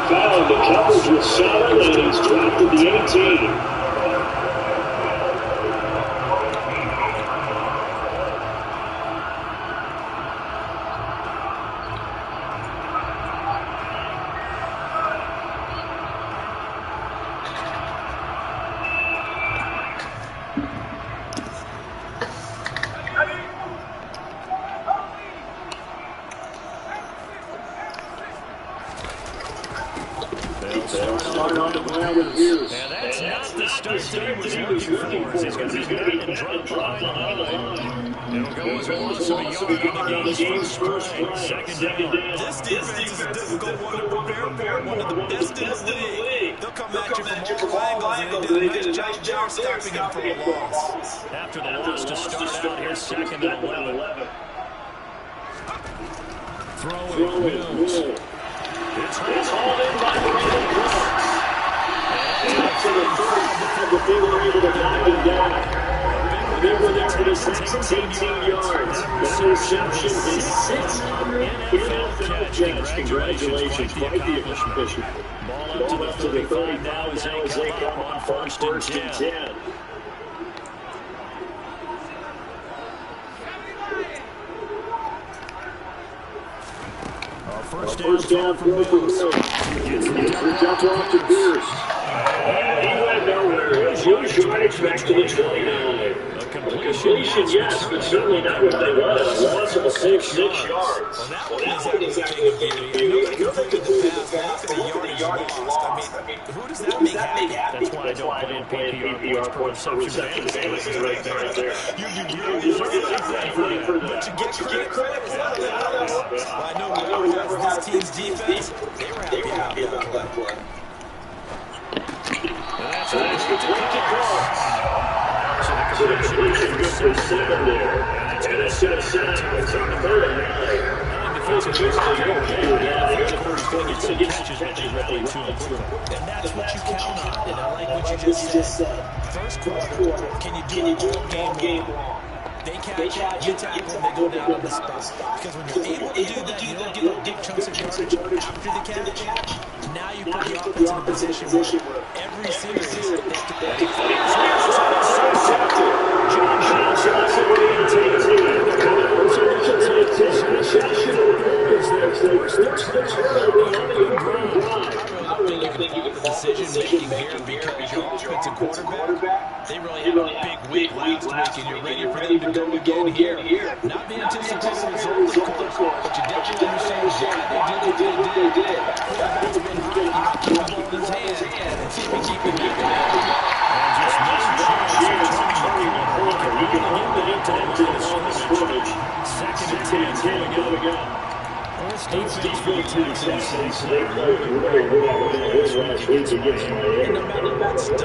Foul. The coverage was solid, and he's dropped at the 18. Start on the ground with Hughes. Yeah, that's not the start he was looking for. He's going to be back and drop the line. It'll go as a loss of a yard on the game's first play. Second down. This defense is a difficult one to prepare for. One of the best in the league. They'll come at you from all angles, and they did a nice job stopping him for a loss. After the loss to start out here, second and 11. Throwing Mills. It's hauled in by the to the 35 before they were able to knock him down. They were there for the 18 yards. The reception is 600 NFL catch. Congratulations, quite the accomplishment. Ball up to the 35 now as they come up on first and 10. First down for Mills. It's up off to Pierce. He went nowhere. As usual, it's back to the 29. A completion, yes, but certainly not what they wanted. A loss of 6 yards. Well, that one is exactly a big deal. I know they completed the pass, but look at the yardage lost. I mean, who does that make happy? That's why I don't play PPR points per reception fantasy right there. You deserve it for that. But you get credit for that. Well, I know whoever has this team's defense, they were happy about that play. That's a so the completion good for 7 there. And it's going to set up. It's on 3rd and 9. Defensive just catches really too important. And that's what you count on. And I like what you just said. First quarter, can you do it all game long? They catch, you tackle, and they go down on the spot. Because when you're able to do that, you don't get big chunks of yardage after the catch. Now you put the offense in a position where every series they have to play. Decision-making here because your offensive quarterback, they really have a big week last week, and you're ready for them to go again here. Not being anticipated results, of course, but you definitely understand why they did what they did. Quarterback's been hot, you got the ball in his hands, and see if he keep it moving. And just missed the chance of turning the corner. He can hold it into the scrimmage. Second and 10 going up. This defense for the Texans, they played really well this last week against Miami. No matter what's done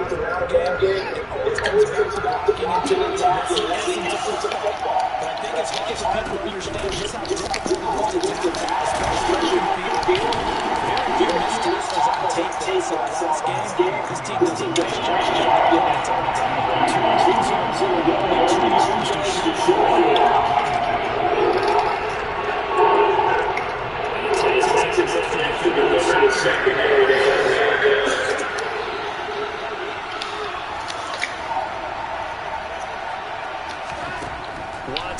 throughout the game, it comes back to blocking into the tackle. That's the essence of football. But I think it's hard for people to understand just how difficult it is to tackle, especially in the field. Very few missed tackles on tape this last game. This team does a nice job getting it on time. 2 teams in a row, 2 years to show.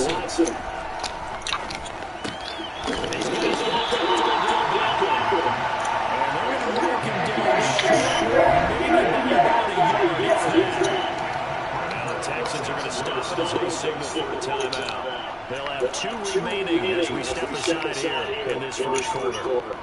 Watson. Texans are going to stop it as they signal for a timeout. They'll have 2 remaining as we step aside here in this first quarter.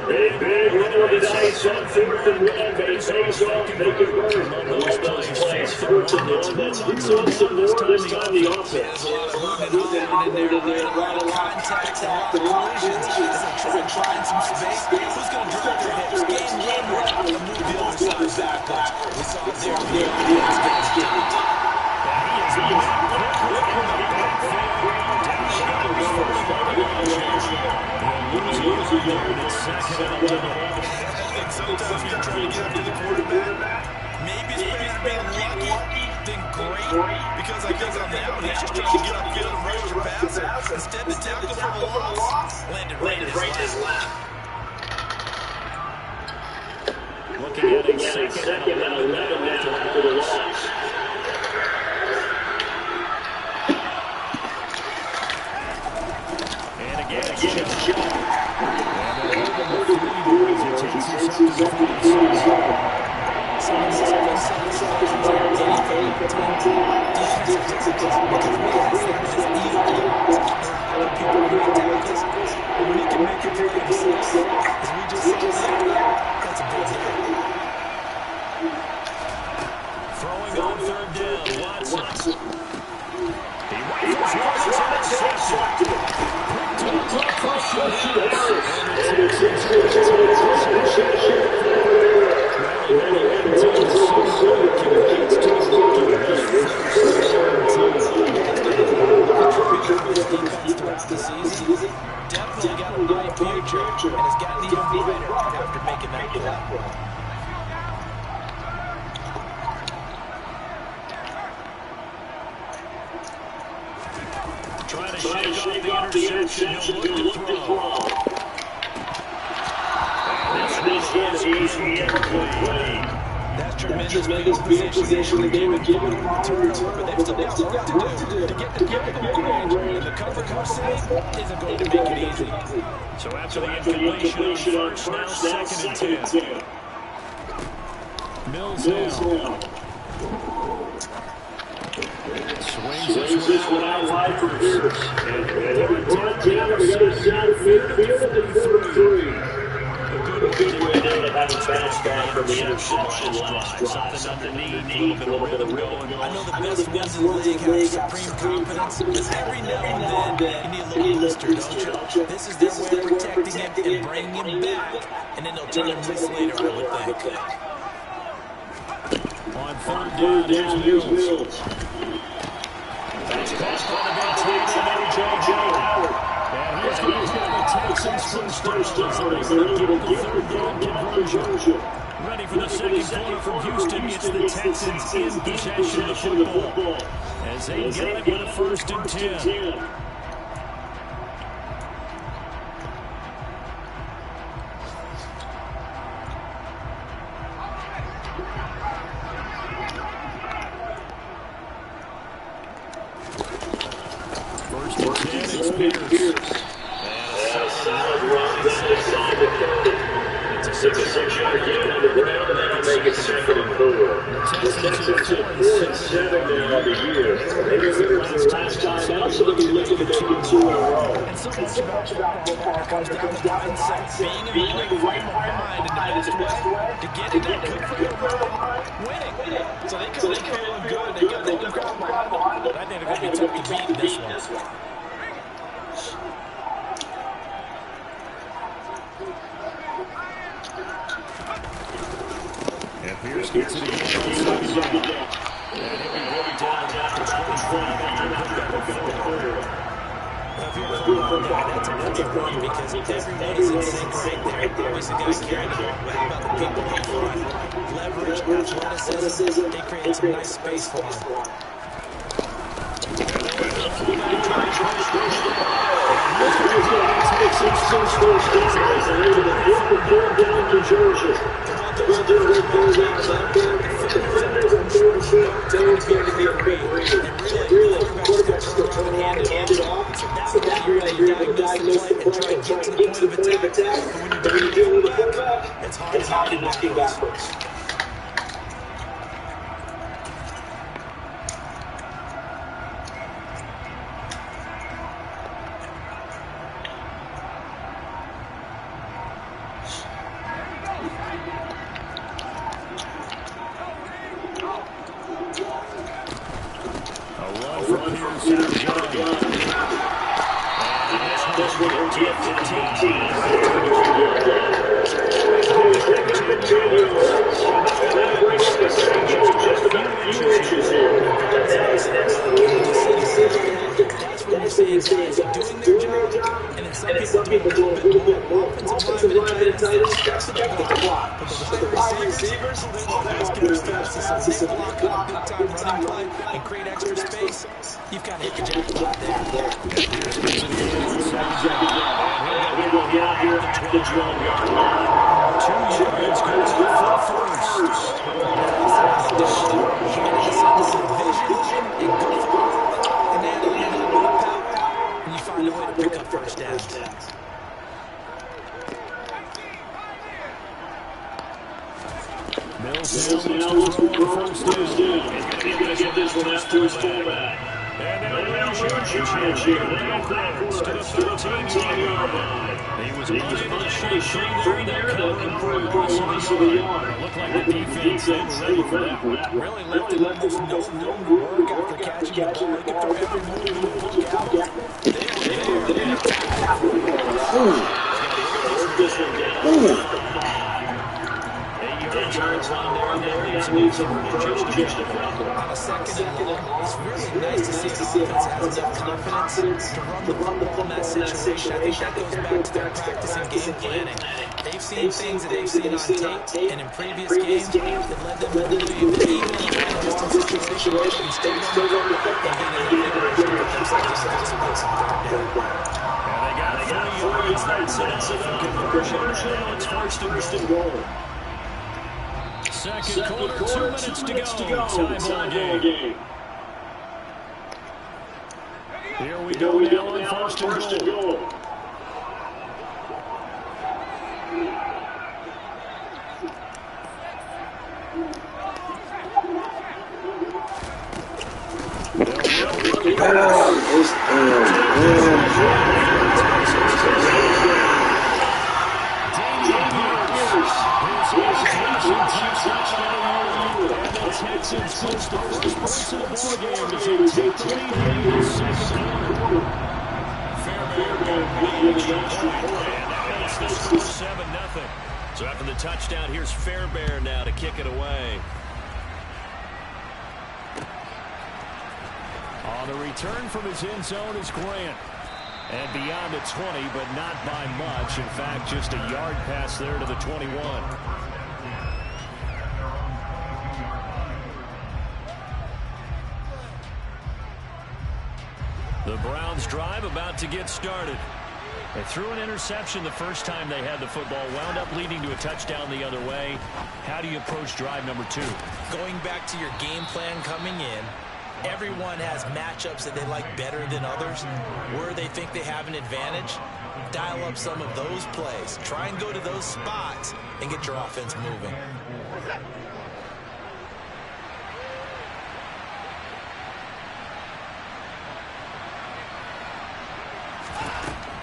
Big winner of the night, on 4th and 1, but he takes off, make it work. Well done plays, 4th and 1, that's some more this time, the offense. There's a lot of moving and happening in there, a lot of contacts, a lot of collisions, as they're trying some space. Who's going to drop their hips? Game one, we're going to move the other side backwards. We saw it there. yard. It's second and 11. I think sometimes when you're trying to get up to the quarterback, maybe it's better to be lucky than great, because I think on that one, he's just trying to get upfield and rush your passer. Instead, the tackle for the loss landed right in his lap. Looking at a second and 11 after the loss. And again, it's shot. And they're holding the 3 as he takes us up to the 47. 7 seconds anything defense because we asked them just eat other people to make tackles, and when you can make your play yourself, as we just saw there, that's a big deal. Throwing on third down, Watson. He rifles one, it's intercepted. Picked up for Schultz. And the Texans throughout the season, definitely got a bright future, and has gotten even brighter after making that play. Trying to shake off the interception. He'll look to throw. This one is incomplete. That's tremendous field position that they were given to turnover. They've still got work to do to get the mid-range, and the cover save isn't going to make it easy. So after the incompletion on first, now second and 10. Mills now. Swings this one out wide for Pierce. And they're brought down on the other side of midfield at the 33. A good way now to have a bounce back from the interception last drive. Something underneath, a little bit of rhythm. I know the best ones in the league have supreme confidence, but every now and then you need a little booster, don't you? This is their way of protecting him and bringing him back, and then they'll turn him loose later, I would think. On third down, here's Mills. That's caught by the big tackle, Joe Howard. And here's going to the Texans first down. They're able to get third down conversion. Ready for the second quarter from Houston. It's the Texans in possession of the football, as they get it with a first and 10. It's a 6-yard gain on the ground, and that'll make it second and 4. The Texans are 4-7 now on the year. They delivered their last time out, so they'll be looking to make it 2 in a row. And so much about football comes down to mindset, being in the right mind in the best way to get it done quickly, winning. So they come feeling good. They got the crowd behind them, but I think they're going to be tough to beat in this one. Pierce gets it again on second down. And he'll be going down after 25. If you're a football guy, that's a run because everybody's in sync right there. Obviously, got to carry the ball, but how about the people in front? Leverage, athleticism, they create some nice space for him. It's hard to walking backwards. Doing their job, and And some people do a little bit more. Offensive linemen and tight ends, that's the job to block. But the wide receivers, they want to get as fast as they block on a big-time running play and create extra space. You've got to hit the jackpot there. Here's Mason again on second down. And he'll go down here at the 12-yard line. 2 yards goes for first. And you find a way to pick up first downs. Mills now looks to throw on first down. He's going to get this one out to his fullback. And now Jones here. Now backwards to the 13-yard line. He was unable to shake through there. That improved loss of a yard. Looked like the defense, they were ready for that. Really left it almost no work after catching the ball. They could throw every move in the look out. This one down. Turns on there. That leaves him just a couple. On a second and long, it's really nice to see the offense has enough confidence to run the ball in that situation. I think that goes back to their practice and game planning. They've seen things that they've seen on tape and in previous games that led them to believe that even in a long-distance situation, still run the football and get enough leverage to put themselves in a place on third down. They got 3 yards. That's it. Conversion. It's first and goal. Second quarter, 2 minutes to go. Time ball game. Here we go now on first and goal. Texans close to first points of the ball game as they take the lead in the second quarter. Fairbairn makes the score 7-0. So after the touchdown, here's Fairbairn now to kick it away. On the return from his end zone is Grant. And beyond the 20, but not by much. In fact, just a yard pass there to the 21. The Browns drive about to get started. They threw an interception the first time they had the football, wound up leading to a touchdown the other way. How do you approach drive number 2? Going back to your game plan coming in, everyone has matchups that they like better than others. Where they think they have an advantage, dial up some of those plays. Try and go to those spots and get your offense moving.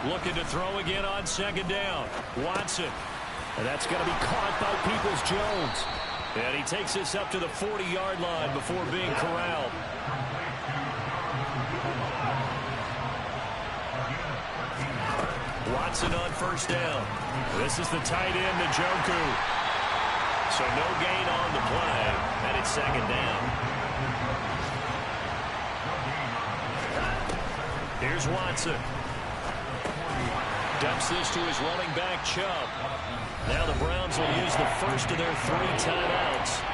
Looking to throw again on second down. Watson. And that's going to be caught by Peoples-Jones. And he takes this up to the 40-yard line before being corralled. Watson on first down. This is the tight end, Njoku. So no gain on the play, and it's second down. Here's Watson. Dumps this to his running back, Chubb. Now the Browns will use the first of their 3 timeouts.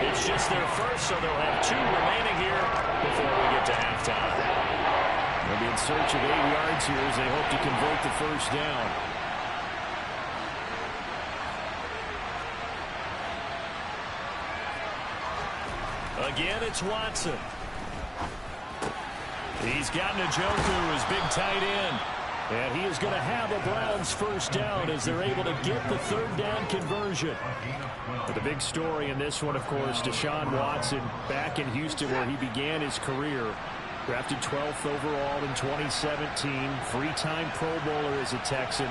It's just their first, so they'll have 2 remaining here before we get to halftime. They'll be in search of 8 yards here as they hope to convert the first down. Again, it's Watson. He's got Njoku, his big tight end. And he is going to have a Browns first down as they're able to get the third down conversion. But the big story in this one, of course, Deshaun Watson back in Houston where he began his career. Drafted 12th overall in 2017. 3-time Pro Bowler as a Texan.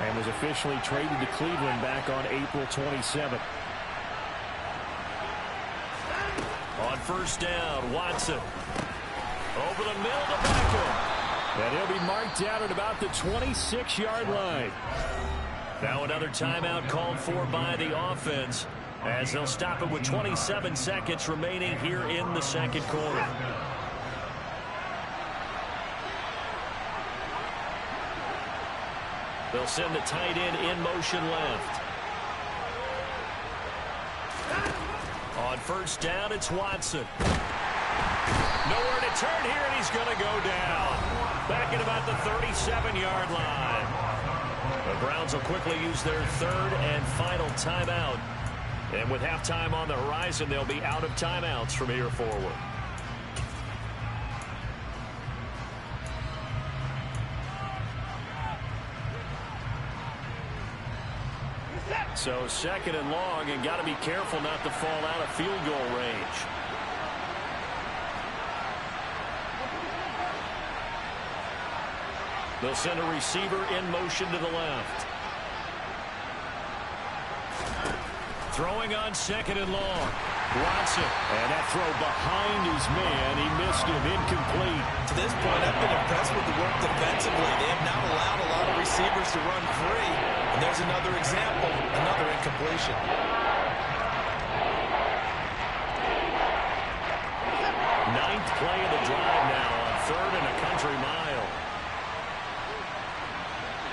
And was officially traded to Cleveland back on April 27th. On first down, Watson. Over the middle to Beckham. And he'll be marked out at about the 26-yard line. Now another timeout called for by the offense as they'll stop it with 27 seconds remaining here in the second quarter. They'll send the tight end in motion left. On first down, it's Watson. Nowhere to turn here, and he's going to go down. Back at about the 37-yard line. The Browns will quickly use their third and final timeout. And with halftime on the horizon, they'll be out of timeouts from here forward. So second and long, and got to be careful not to fall out of field goal range. They'll send a receiver in motion to the left. Throwing on second and long. Watson. And that throw behind his man. He missed him. Incomplete. To this point, I've been impressed with the work defensively. They have not allowed a lot of receivers to run free. And there's another example, another incompletion. Ninth play of the drive now on third and a country mile.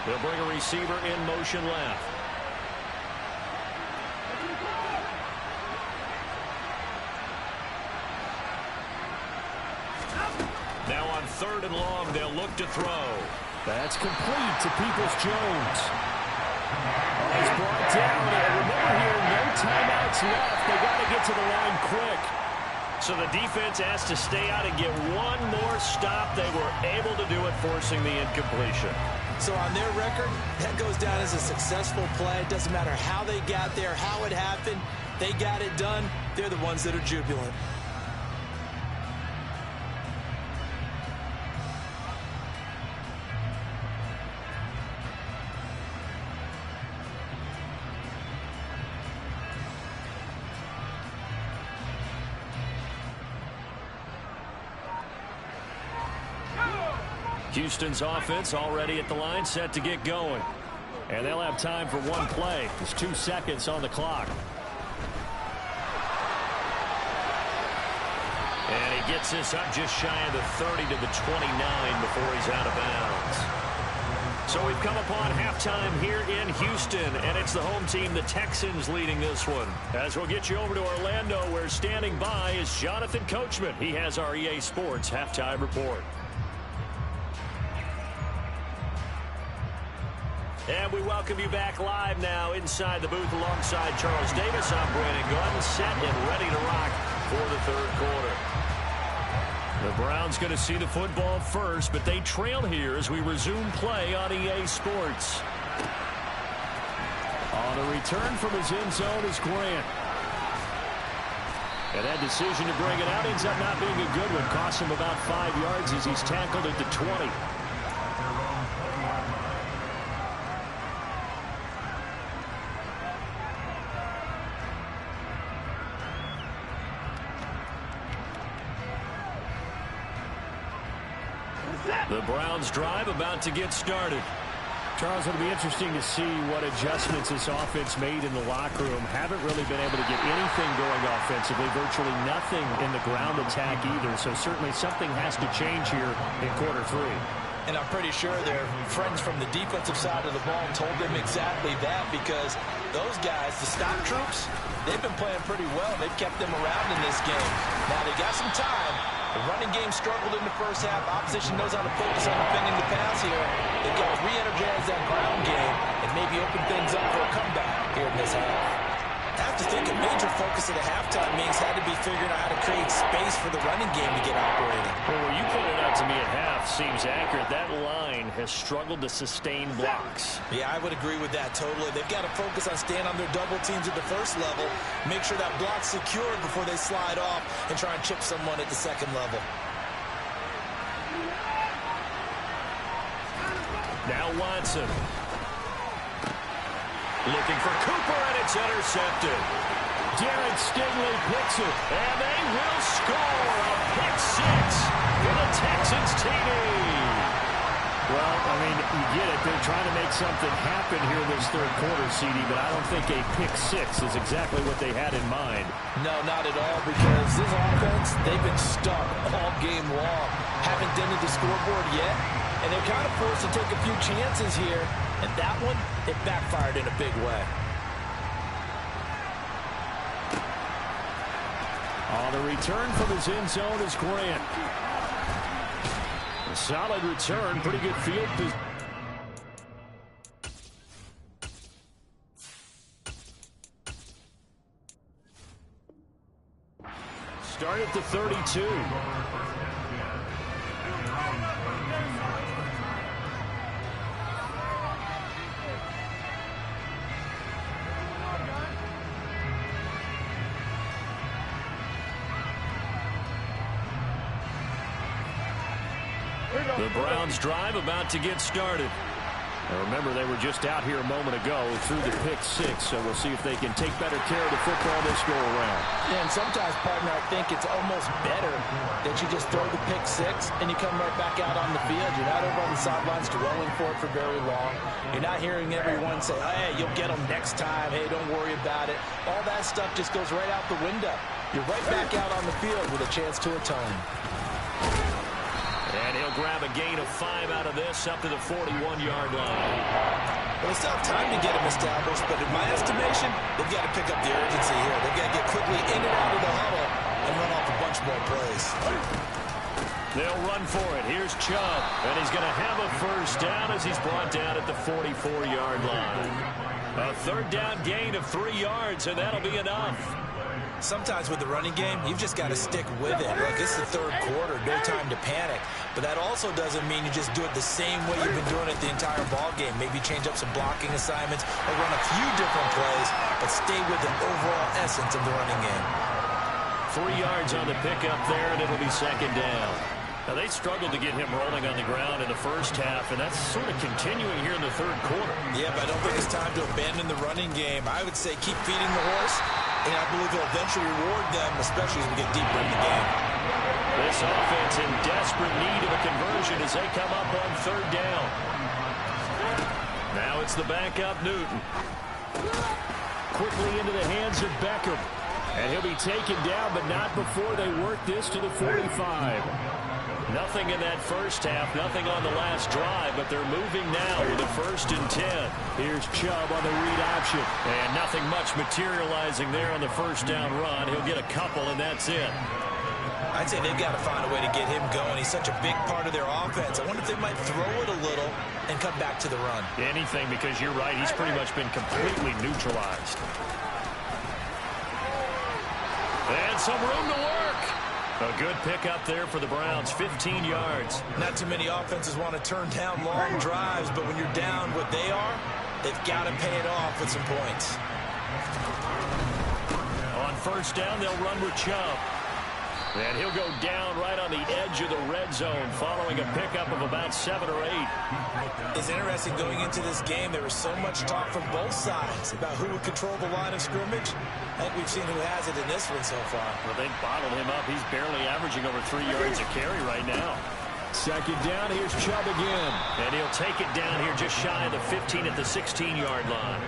They'll bring a receiver in motion left. Now on third and long, they'll look to throw. That's complete to Peoples-Jones. He's brought down. And remember here, no timeouts left. They got to get to the line quick. So the defense has to stay out and get one more stop. They were able to do it, forcing the incompletion. So on their record, that goes down as a successful play. It doesn't matter how they got there, how it happened. They got it done. They're the ones that are jubilant. Houston's offense already at the line, set to get going. And they'll have time for one play. There's 2 seconds on the clock. And he gets this up just shy of the 30 to the 29 before he's out of bounds. So we've come upon halftime here in Houston, and it's the home team, the Texans, leading this one. As we'll get you over to Orlando, where standing by is Jonathan Coachman. He has our EA Sports halftime report. And we welcome you back live now inside the booth alongside Charles Davis. I'm Brandon Gordon, set and ready to rock for the third quarter. The Browns going to see the football first, but they trail here as we resume play on EA Sports. On a return from his end zone is Grant. And that decision to bring it out ends up not being a good one. Costs him about 5 yards as he's tackled at the 20. The Browns drive about to get started. Charles, it'll be interesting to see what adjustments this offense made in the locker room. Haven't really been able to get anything going offensively, virtually nothing in the ground attack either. So certainly something has to change here in quarter 3. And I'm pretty sure their friends from the defensive side of the ball told them exactly that, because those guys, the stop troops, they've been playing pretty well. They've kept them around in this game. Now they got some time. The running game struggled in the first half. Opposition knows how to focus on defending the pass here. They've got to re-energize that ground game and maybe open things up for a comeback here in this half. I have to think a major focus of the halftime means had to be figuring out how to create space for the running game to get operating. Well, where you pointed out to me at half seems accurate. That line has struggled to sustain blocks. Yeah, I would agree with that totally. They've got to focus on staying on their double teams at the first level, make sure that block's secured before they slide off and try and chip someone at the second level. Now Watson. Looking for Cooper, and it's intercepted. Darren Stingley picks it, and they will score a pick 6 for the Texans TD. Well, I mean, you get it. They're trying to make something happen here this third quarter, CD, but I don't think a pick 6 is exactly what they had in mind. No, not at all, because this offense, they've been stuck all game long. Haven't dented the scoreboard yet, and they're kind of forced to take a few chances here And that one, it backfired in a big way. On the return from his end zone is Grant. A solid return, pretty good field position. Start at the 32. The Browns drive about to get started. Now remember, they were just out here a moment ago through the pick six, so we'll see if they can take better care of the football this go-around. Yeah, and sometimes, partner, I think it's almost better that you just throw the pick six and you come right back out on the field. You're not over on the sidelines dwelling for it for very long. You're not hearing everyone say, hey, you'll get them next time. Hey, don't worry about it. All that stuff just goes right out the window. You're right back out on the field with a chance to atone. And he'll grab a gain of 5 out of this up to the 41-yard line. Well, they still have time to get him established, but in my estimation, they've got to pick up the urgency here. They've got to get quickly in and out of the huddle and run off a bunch more plays. They'll run for it. Here's Chubb, and he's going to have a first down as he's brought down at the 44-yard line. A third down gain of 3 yards, and that'll be enough. Sometimes with the running game, you've just got to stick with it. Look, it's the third quarter, no time to panic. But that also doesn't mean you just do it the same way you've been doing it the entire ball game. Maybe change up some blocking assignments or run a few different plays, but stay with the overall essence of the running game. 3 yards on the pickup there, and it'll be second down. Now, they struggled to get him rolling on the ground in the first half, and that's sort of continuing here in the third quarter. Yeah, but I don't think it's time to abandon the running game. I would say keep feeding the horse, and I believe he'll eventually reward them, especially as we get deeper in the game. This offense in desperate need of a conversion as they come up on third down. Now it's the backup Newton. Quickly into the hands of Beckham. And he'll be taken down, but not before they work this to the 45. Nothing in that first half, nothing on the last drive, but they're moving now with a 1st and 10. Here's Chubb on the read option. And nothing much materializing there on the first down run. He'll get a couple, and that's it. I'd say they've got to find a way to get him going. He's such a big part of their offense. I wonder if they might throw it a little and come back to the run. Anything, because you're right. He's pretty much been completely neutralized. And some room to work. A good pickup there for the Browns, 15 yards. Not too many offenses want to turn down long drives, but when you're down what they are, they've got to pay it off with some points. On first down, they'll run with Chubb. And he'll go down right on the edge of the red zone following a pickup of about 7 or 8. It's interesting going into this game. There was so much talk from both sides about who would control the line of scrimmage. I think we've seen who has it in this one so far. Well, they bottled him up. He's barely averaging over 3 yards a carry right now. Second down, here's Chubb again. And he'll take it down here just shy of the 15 at the 16-yard line.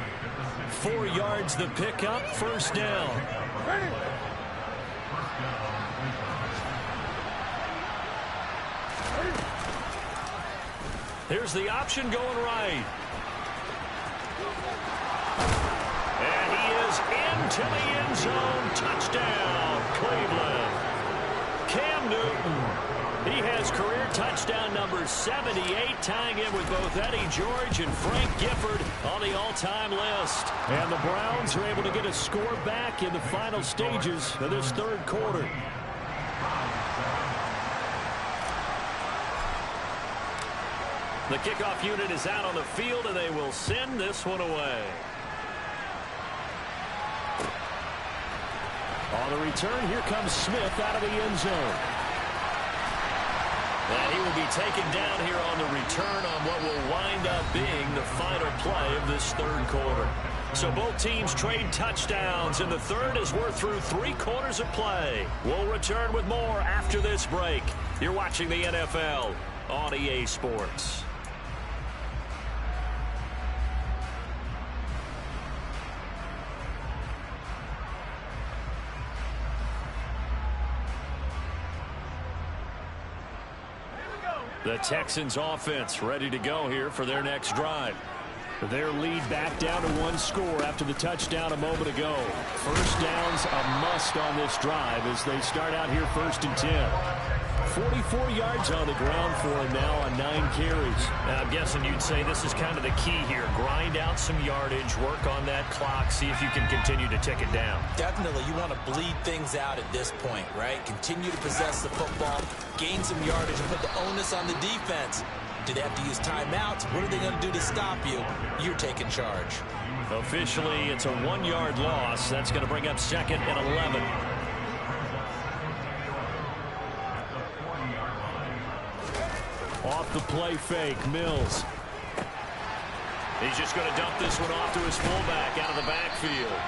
4 yards the pickup, first down. Here's the option going right. And he is into the end zone. Touchdown, Cleveland. Cam Newton. He has career touchdown number 78, tying in with both Eddie George and Frank Gifford on the all-time list. And the Browns are able to get a score back in the final stages of this third quarter. The kickoff unit is out on the field, and they will send this one away. On the return, here comes Smith out of the end zone. And he will be taken down here on the return on what will wind up being the final play of this third quarter. So both teams trade touchdowns, and the third as we're through 3 quarters of play. We'll return with more after this break. You're watching the NFL on EA Sports. The Texans offense ready to go here for their next drive. Their lead back down to one score after the touchdown a moment ago. First down's a must on this drive as they start out here 1st and 10. 44 yards on the ground for him now on 9 carries. Now, I'm guessing you'd say this is kind of the key here. Grind out some yardage, work on that clock, see if you can continue to tick it down. Definitely, you want to bleed things out at this point, right? Continue to possess the football, gain some yardage, and put the onus on the defense. Do they have to use timeouts? What are they going to do to stop you? You're taking charge. Officially, it's a 1-yard loss. That's going to bring up 2nd and 11. Off the play fake, Mills. He's just going to dump this one off to his fullback out of the backfield.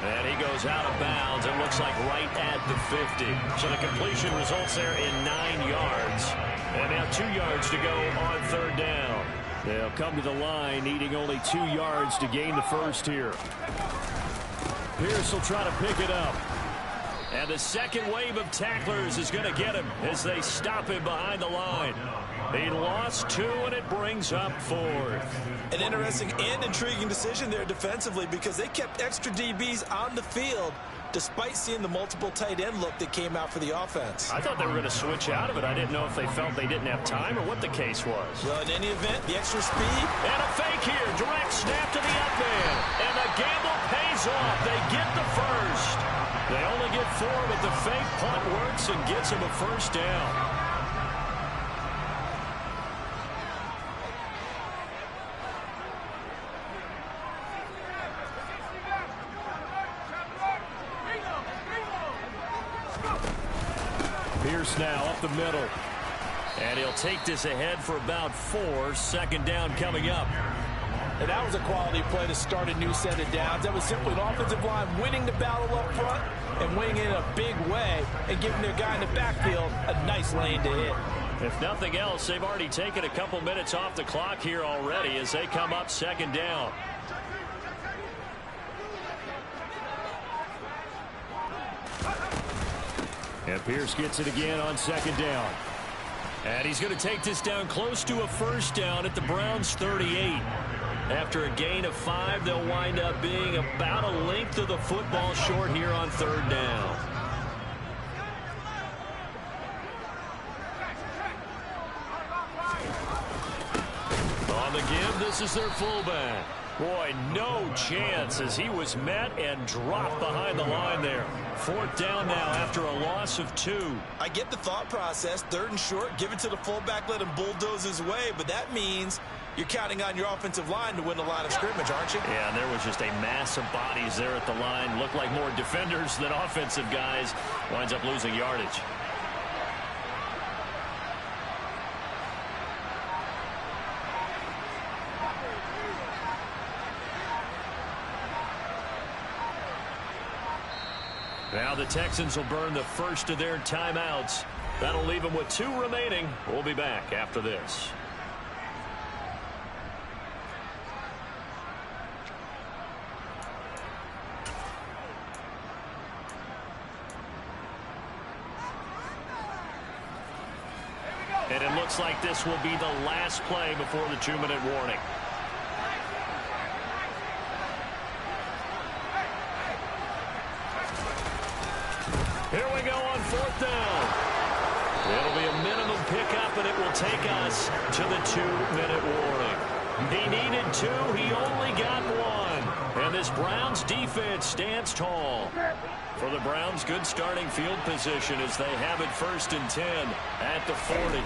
And he goes out of bounds. It looks like right at the 50. So the completion results there in 9 yards. And now 2 yards to go on 3rd down. They'll come to the line needing only 2 yards to gain the first here. Pierce will try to pick it up. And the second wave of tacklers is going to get him as they stop him behind the line. He lost 2, and it brings up 4th. An interesting and intriguing decision there defensively because they kept extra DBs on the field despite seeing the multiple tight end look that came out for the offense. I thought they were going to switch out of it. I didn't know if they felt they didn't have time or what the case was. Well, in any event, the extra speed. And a fake here. Direct snap to the up man. And the gamble pays off. They get the first. They only get 4, but the fake punt works and gets them a first down. Pierce now up the middle. And he'll take this ahead for about 4. 2nd down coming up. And that was a quality play to start a new set of downs. That was simply an offensive line winning the battle up front and winning it in a big way and giving their guy in the backfield a nice lane to hit. If nothing else, they've already taken a couple minutes off the clock here already as they come up 2nd down. And Pierce gets it again on 2nd down. And he's going to take this down close to a first down at the Browns' 38. After a gain of 5, they'll wind up being about a length of the football short here on 3rd down. On the give, this is their fullback. Boy, no chance as he was met and dropped behind the line there. 4th down now after a loss of 2. I get the thought process. 3rd and short, give it to the fullback, let him bulldoze his way. But that means you're counting on your offensive line to win the line of scrimmage, aren't you? Yeah, and there was just a mass of bodies there at the line. Looked like more defenders than offensive guys. Winds up losing yardage. Now the Texans will burn the first of their timeouts. That'll leave them with 2 remaining. We'll be back after this. And it looks like this will be the last play before the 2-minute warning. Here we go on 4th down. It'll be a minimum pickup, and it will take us to the 2-minute warning. He needed 2. He only got 1. And this Browns defense stands tall. For the Browns, good starting field position as they have it 1st and 10 at the 40.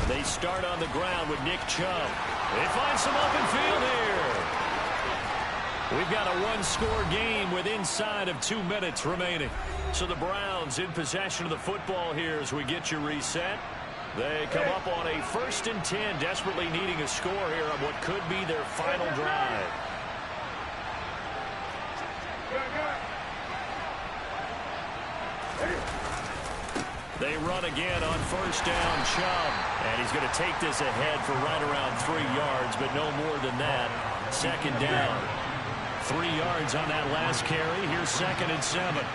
They start on the ground with Nick Chubb. They find some open field here. We've got a 1-score game with inside of 2 minutes remaining. So the Browns in possession of the football here as we get you reset. They come up on a 1st and 10, desperately needing a score here on what could be their final drive. They run again on 1st down, Chubb. And he's going to take this ahead for right around 3 yards, but no more than that. 2nd down. 3 yards on that last carry. Here's 2nd and 7.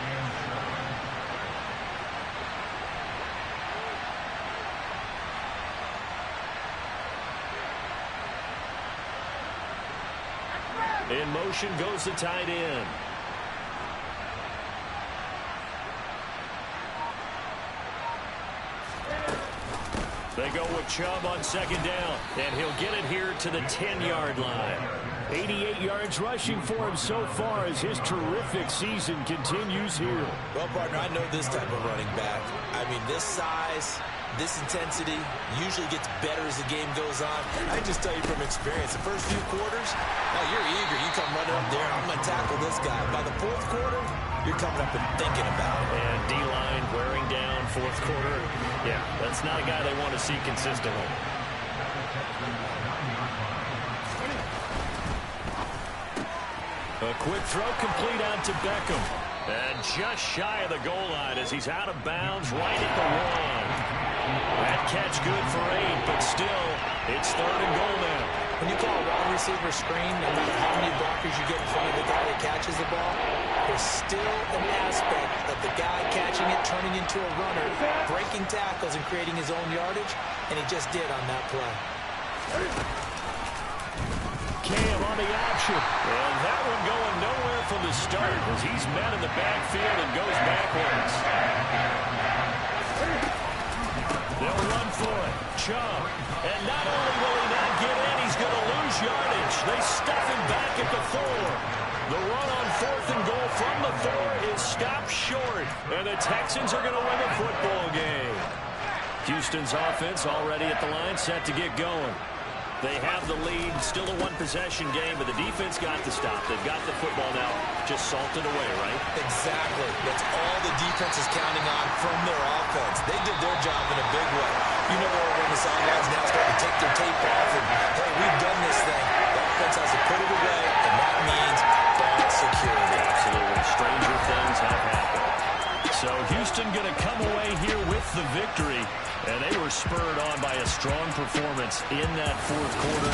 In motion goes the tight end. They go with Chubb on second down, and he'll get it here to the 10-yard line. 88 yards rushing for him so far as his terrific season continues here. Well, partner, I know this type of running back. I mean, this size, this intensity usually gets better as the game goes on. I can just tell you from experience, the first few quarters, oh, you're eager. You come running up there, I'm going to tackle this guy. By the fourth quarter, you're coming up and thinking about it. And D-line wearing down fourth quarter. Yeah, that's not a guy they want to see consistently. A quick throw complete out to Beckham. And just shy of the goal line as he's out of bounds right at the 1. That catch good for 8, but still, it's 3rd and goal now. When you call a wide receiver screen, no matter how many blockers you get in front of the guy that catches the ball, there's still an aspect of the guy catching it, turning into a runner, breaking tackles and creating his own yardage, and he just did on that play. Cam on the option. And that one going nowhere from the start as he's met in the backfield and goes backwards. They'll run for it. Chubb. And not only will he not get in, he's going to lose yardage. They stuff him back at the 4. The run on 4th and goal from the 4 is stopped short. And the Texans are going to win the football game. Houston's offense already at the line, set to get going. They have the lead, still a one-possession game, but the defense got the stop. They've got the football now, just salted away, right? Exactly. That's all the defense is counting on from their offense. They did their job in a big way. You know they're over on the sidelines now starting to take their tape off, and, hey, we've done this thing. The offense has to put it away, and that means ball security. Absolutely. Stranger things have happened. So Houston going to come away here with the victory. And they were spurred on by a strong performance in that fourth quarter.